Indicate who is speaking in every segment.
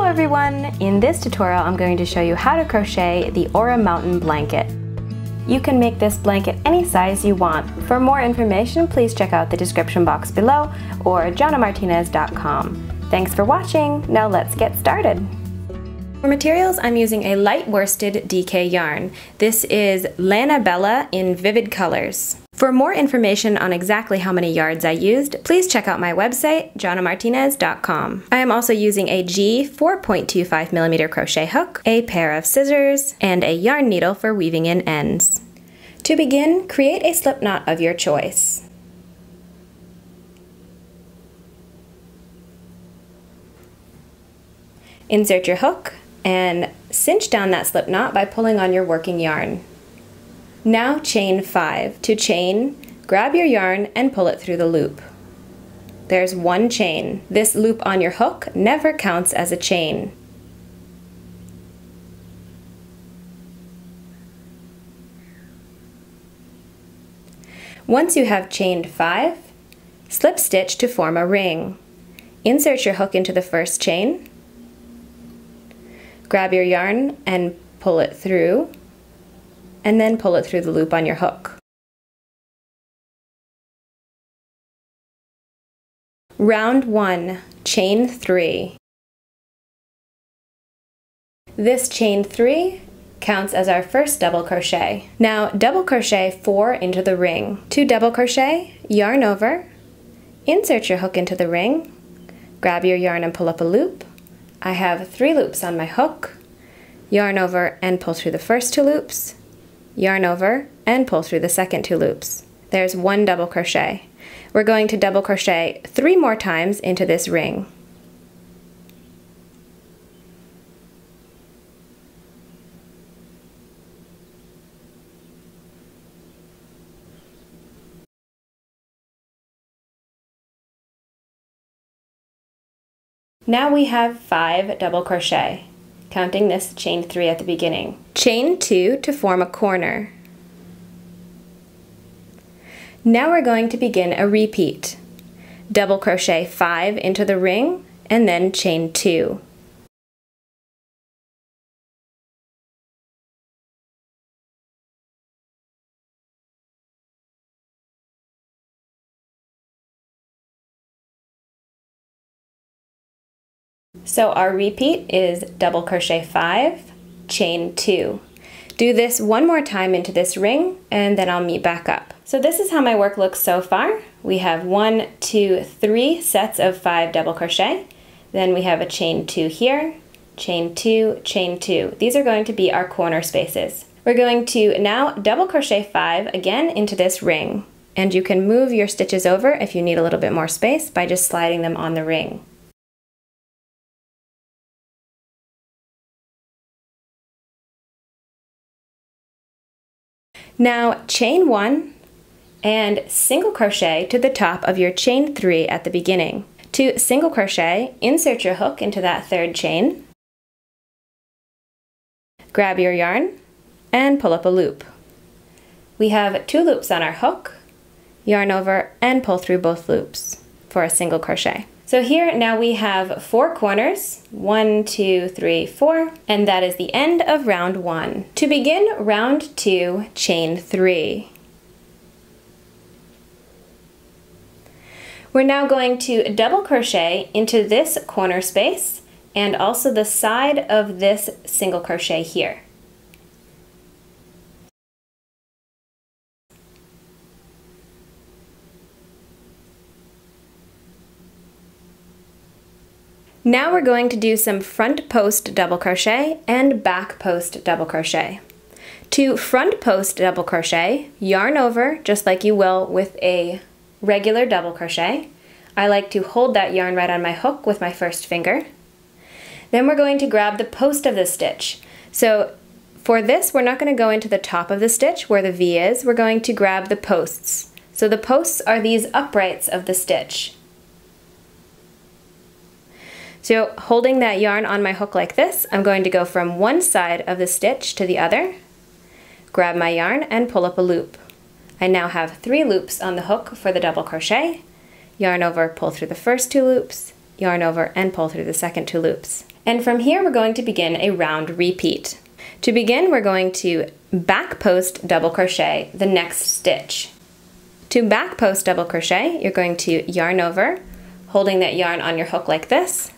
Speaker 1: everyone! In this tutorial I'm going to show you how to crochet the Aura Mountain blanket. You can make this blanket any size you want. For more information, please check out the description box below or jonnamartinez.com. Thanks for watching! Now let's get started! For materials, I'm using a light worsted DK yarn. This is Lana Bella in vivid colors. For more information on exactly how many yards I used, please check out my website, jonnamartinez.com. I am also using a G 4.25mm crochet hook, a pair of scissors, and a yarn needle for weaving in ends. To begin, create a slip knot of your choice. Insert your hook and cinch down that slip knot by pulling on your working yarn. Now chain 5. To chain, grab your yarn and pull it through the loop. There's one chain. This loop on your hook never counts as a chain. Once you have chained 5, slip stitch to form a ring. Insert your hook into the first chain. Grab your yarn and pull it through, and then pull it through the loop on your hook. Round 1, chain 3. This chain 3 counts as our first double crochet. Now double crochet 4 into the ring. To double crochet, yarn over, insert your hook into the ring, grab your yarn and pull up a loop. I have 3 loops on my hook, yarn over and pull through the first 2 loops, yarn over and pull through the second 2 loops. There's 1 double crochet. We're going to double crochet 3 more times into this ring. Now we have 5 double crochet, counting this chain 3 at the beginning. Chain 2 to form a corner. Now we're going to begin a repeat. Double crochet 5 into the ring and then chain 2. So our repeat is double crochet 5, chain 2. Do this 1 more time into this ring and then I'll meet back up. So this is how my work looks so far. We have 1, 2, 3 sets of 5 double crochet. Then we have a chain 2 here, chain 2, chain 2. These are going to be our corner spaces. We're going to now double crochet 5 again into this ring. And you can move your stitches over if you need a little bit more space by just sliding them on the ring. Now chain 1 and single crochet to the top of your chain 3 at the beginning. To single crochet, insert your hook into that 3rd chain, grab your yarn and pull up a loop. We have 2 loops on our hook, yarn over and pull through both loops for a single crochet. So here now we have 4 corners, 1, 2, 3, 4, and that is the end of round 1. To begin round 2, chain 3. We're now going to double crochet into this corner space and also the side of this single crochet here. Now we're going to do some front post double crochet and back post double crochet. To front post double crochet, yarn over just like you will with a regular double crochet. I like to hold that yarn right on my hook with my first finger. Then we're going to grab the post of the stitch. So for this, we're not going to go into the top of the stitch where the V is. We're going to grab the posts. So the posts are these uprights of the stitch. So holding that yarn on my hook like this, I'm going to go from one side of the stitch to the other, grab my yarn and pull up a loop. I now have 3 loops on the hook for the double crochet, yarn over, pull through the first 2 loops, yarn over and pull through the second 2 loops. And from here we're going to begin a round repeat. To begin, we're going to back post double crochet the next stitch. To back post double crochet, you're going to yarn over, holding that yarn on your hook like this.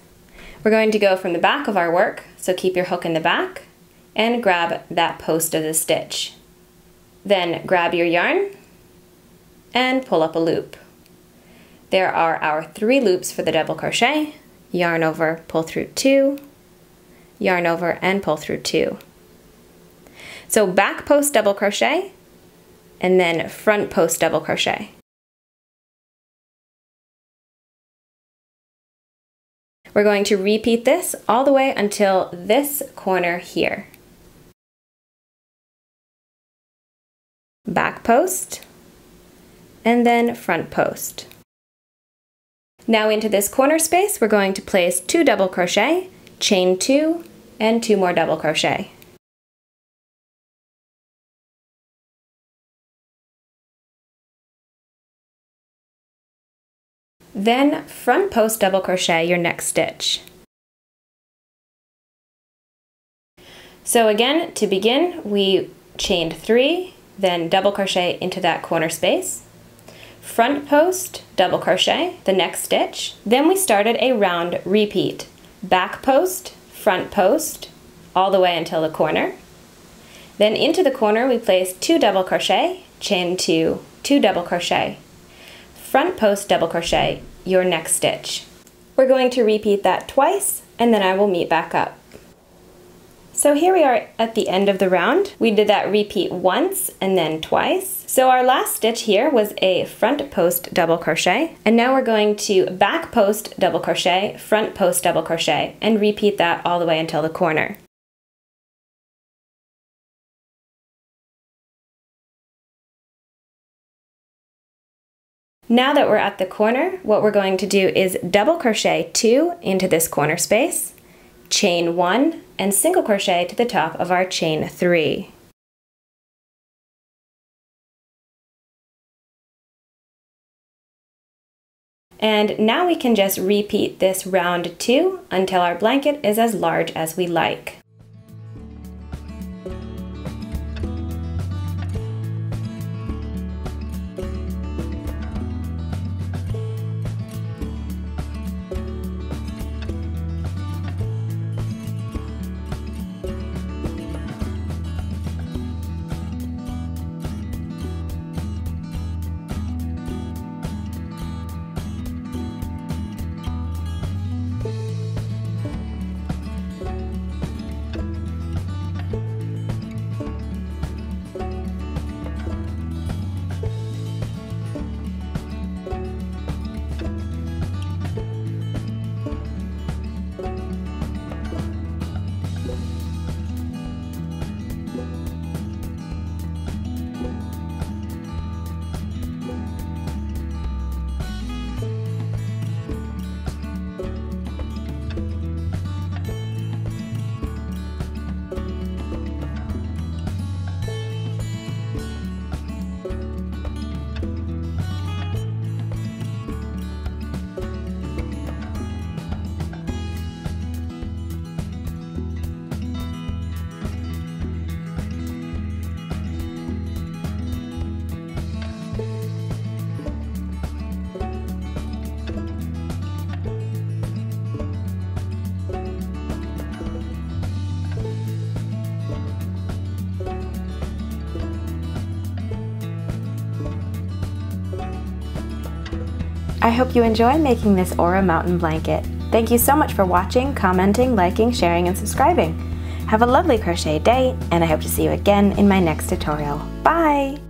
Speaker 1: We're going to go from the back of our work, so keep your hook in the back, and grab that post of the stitch. Then grab your yarn and pull up a loop. There are our 3 loops for the double crochet. Yarn over, pull through 2, yarn over, and pull through 2. So back post double crochet, and then front post double crochet. We're going to repeat this all the way until this corner here. Back post, and then front post. Now into this corner space, we're going to place 2 double crochet, chain 2, and 2 more double crochet. Then front post double crochet your next stitch. So again, to begin, we chained 3, then double crochet into that corner space. Front post, double crochet the next stitch. Then we started a round repeat. Back post, front post, all the way until the corner. Then into the corner we placed 2 double crochet, chain 2, 2 double crochet. Front post double crochet your next stitch. We're going to repeat that twice, and then I will meet back up. So here we are at the end of the round. We did that repeat once and then twice. So our last stitch here was a front post double crochet, and now we're going to back post double crochet, front post double crochet, and repeat that all the way until the corner. Now that we're at the corner, what we're going to do is double crochet 2 into this corner space, chain 1, and single crochet to the top of our chain 3. And now we can just repeat this round 2 until our blanket is as large as we like. I hope you enjoy making this Aura mountain blanket. Thank you so much for watching, commenting, liking, sharing, and subscribing. Have a lovely crochet day, and I hope to see you again in my next tutorial. Bye!